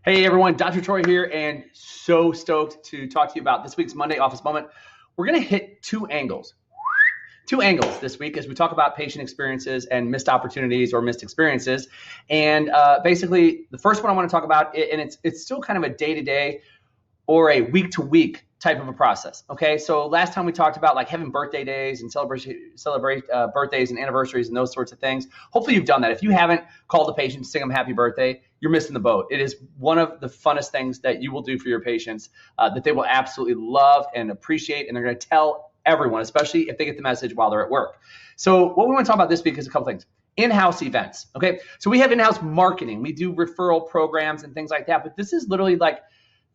Hey everyone, Dr. Troy here, and so stoked to talk to you about this week's Monday Office Moment. We're going to hit two angles this week as we talk about patient experiences and missed opportunities or missed experiences. And basically, the first one I want to talk about, and it's still kind of a day-to-day or a week-to-week type of a process. Okay, so last time we talked about like having birthday days and celebrate birthdays and anniversaries and those sorts of things. Hopefully you've done that. If you haven't called the patient to sing them happy birthday, you're missing the boat. It is one of the funnest things that you will do for your patients that they will absolutely love and appreciate, and they're going to tell everyone, especially if they get the message while they're at work. So what we want to talk about this week is a couple things. In-house events. Okay, so we have in-house marketing. We do referral programs and things like that, but this is literally like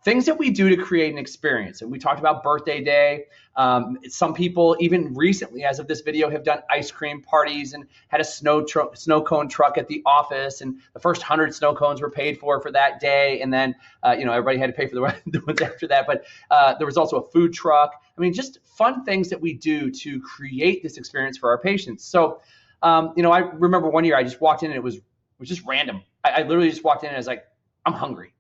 things that we do to create an experience. And we talked about birthday day. Some people, even recently, as of this video, have done ice cream parties and had a snow cone truck at the office. And the first 100 snow cones were paid for that day. And then, everybody had to pay for the ones after that. But there was also a food truck. I mean, just fun things that we do to create this experience for our patients. So, I remember one year I just walked in and it was just random. I literally just walked in and I was like, I'm hungry.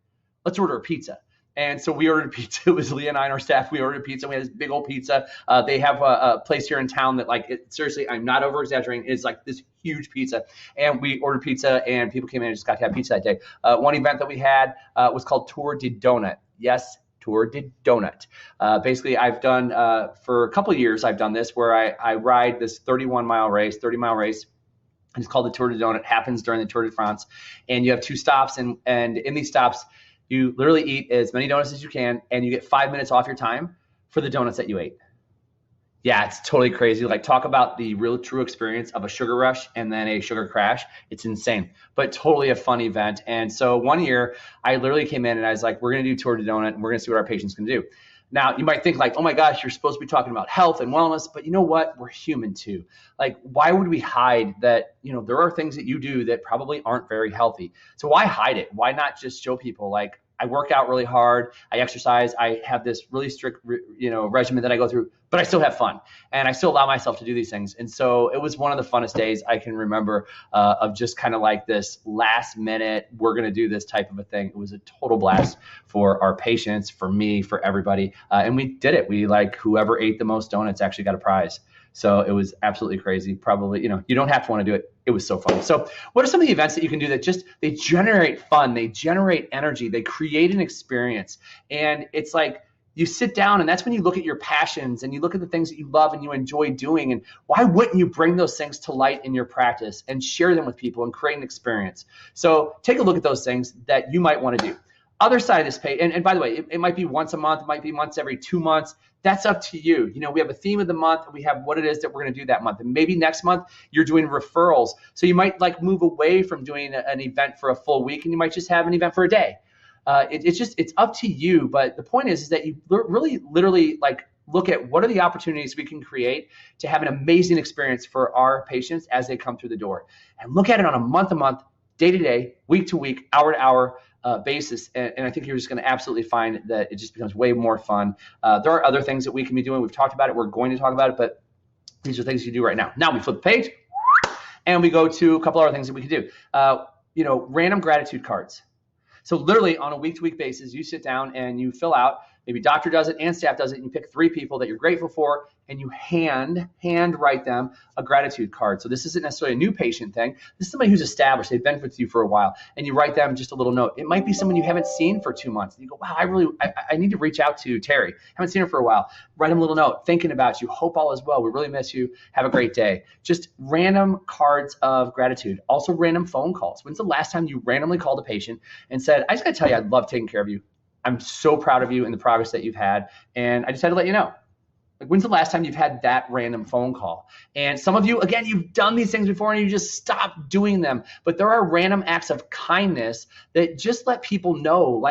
Let's order a pizza. And so we ordered a pizza. It was Leah and I and our staff. We ordered a pizza. We had this big old pizza. They have a place here in town that seriously, I'm not over exaggerating. It's like this huge pizza. And we ordered pizza and people came in and just got to have pizza that day. One event that we had was called Tour de Donut. Yes, Tour de Donut. Basically, I've done for a couple of years, I've done this where I ride this 30-mile race. It's called the Tour de Donut. It happens during the Tour de France. And you have two stops. And in these stops, you literally eat as many donuts as you can, and you get 5 minutes off your time for the donuts that you ate. Yeah, it's totally crazy. Like, talk about the real true experience of a sugar rush and then a sugar crash. It's insane, but totally a fun event. And so one year, I literally came in and I was like, we're going to do Tour de Donut, and we're going to see what our patients can do. Now, you might think like, oh my gosh, you're supposed to be talking about health and wellness, but you know what? We're human too. Like, why would we hide that, there are things that you do that probably aren't very healthy? So why hide it? Why not just show people like, I work out really hard, I exercise, I have this really strict, regimen that I go through, but I still have fun and I still allow myself to do these things. And so it was one of the funnest days I can remember of just kind of like this last minute, we're going to do this type of a thing. It was a total blast for our patients, for me, for everybody. And we did it. We whoever ate the most donuts actually got a prize. So it was absolutely crazy. Probably, you don't have to want to do it. It was so fun. So what are some of the events that you can do that they generate fun, they generate energy, they create an experience? And it's like you sit down and that's when you look at your passions and you look at the things that you love and you enjoy doing. And why wouldn't you bring those things to light in your practice and share them with people and create an experience? So take a look at those things that you might want to do. Other side of this page, and by the way, it might be once a month, it might be once every 2 months. That's up to you. We have a theme of the month and we have what it is that we're going to do that month. And maybe next month you're doing referrals. So you might move away from doing an event for a full week and you might just have an event for a day. It's up to you. But the point is that you really literally look at what are the opportunities we can create to have an amazing experience for our patients as they come through the door, and look at it on a month-to-month, day-to-day, week-to-week, hour-to-hour basis. And I think you're just going to absolutely find that it just becomes way more fun. There are other things that we can be doing. We've talked about it. We're going to talk about it, but these are things you do right now. Now we flip the page and we go to a couple other things that we can do. Random gratitude cards. So literally on a week-to-week basis, you sit down and you fill out, maybe doctor does it and staff does it, and you pick 3 people that you're grateful for, and you hand write them a gratitude card. So this isn't necessarily a new patient thing. This is somebody who's established. They've been with you for a while, and you write them just a little note. It might be someone you haven't seen for 2 months. And you go, wow, I need to reach out to Terry. Haven't seen her for a while. Write them a little note, thinking about you. Hope all is well. We really miss you. Have a great day. Just random cards of gratitude. Also random phone calls. When's the last time you randomly called a patient and said, I just got to tell you, I love taking care of you. I'm so proud of you and the progress that you've had, and I just had to let you know. When's the last time you've had that random phone call? And some of you, again, you've done these things before and you just stop doing them. But there are random acts of kindness that just let people know,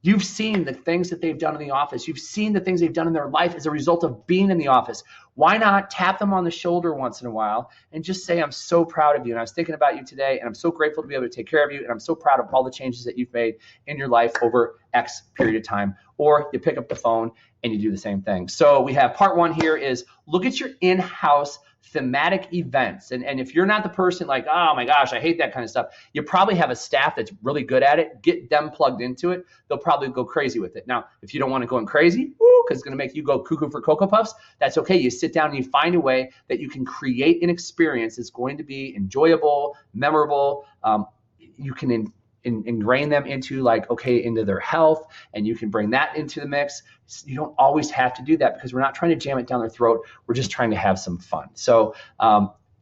you've seen the things that they've done in the office. You've seen the things they've done in their life as a result of being in the office. Why not tap them on the shoulder once in a while and just say, I'm so proud of you. And I was thinking about you today, and I'm so grateful to be able to take care of you. And I'm so proud of all the changes that you've made in your life over X period of time. Or you pick up the phone and you do the same thing. So we have part 1 here is look at your in-house thematic events. And if you're not the person like, oh my gosh, I hate that kind of stuff, you probably have a staff that's really good at it. Get them plugged into it. They'll probably go crazy with it. Now, if you don't want to go in crazy, because it's going to make you go cuckoo for Cocoa Puffs, that's okay. You sit down and you find a way that you can create an experience that's going to be enjoyable, memorable. You can ingrain them into into their health, and you can bring that into the mix. You don't always have to do that because we're not trying to jam it down their throat. We're just trying to have some fun. So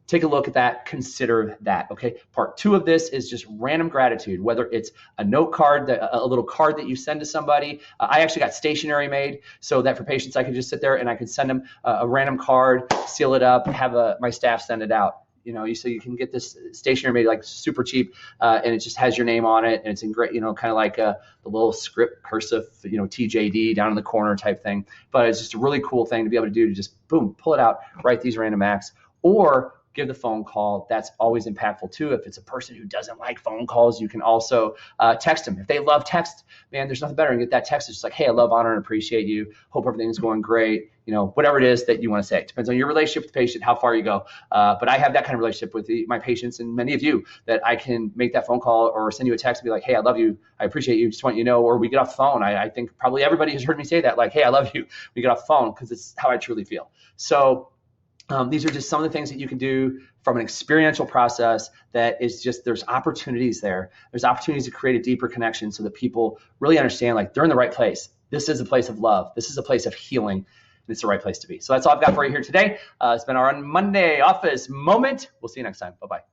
take a look at that, consider that, okay? Part 2 of this is just random gratitude, whether it's a note card, a little card that you send to somebody. I actually got stationery made so that for patients, I could just sit there and I could send them a random card, seal it up, have my staff send it out. So you can get this stationery made super cheap, and it just has your name on it, and it's in great, kind of like the little script cursive, TJD down in the corner type thing. But it's just a really cool thing to be able to do, to just boom, pull it out, write these random acts, or give the phone call. That's always impactful too. If it's a person who doesn't like phone calls, you can also text them. If they love text, man, there's nothing better than get that text. It's just like, hey, I love, honor, and appreciate you. Hope everything's going great. Whatever it is that you want to say. It depends on your relationship with the patient, how far you go. But I have that kind of relationship with my patients and many of you, that I can make that phone call or send you a text and be like, hey, I love you. I appreciate you. Just want you to know, or we get off the phone. I think probably everybody has heard me say that, like, hey, I love you. We get off the phone, because it's how I truly feel. So these are just some of the things that you can do from an experiential process that is just, there's opportunities there. There's opportunities to create a deeper connection so that people really understand, like, they're in the right place. This is a place of love. This is a place of healing. And it's the right place to be. So that's all I've got for you here today. It's been our Monday Office Moment. We'll see you next time. Bye-bye.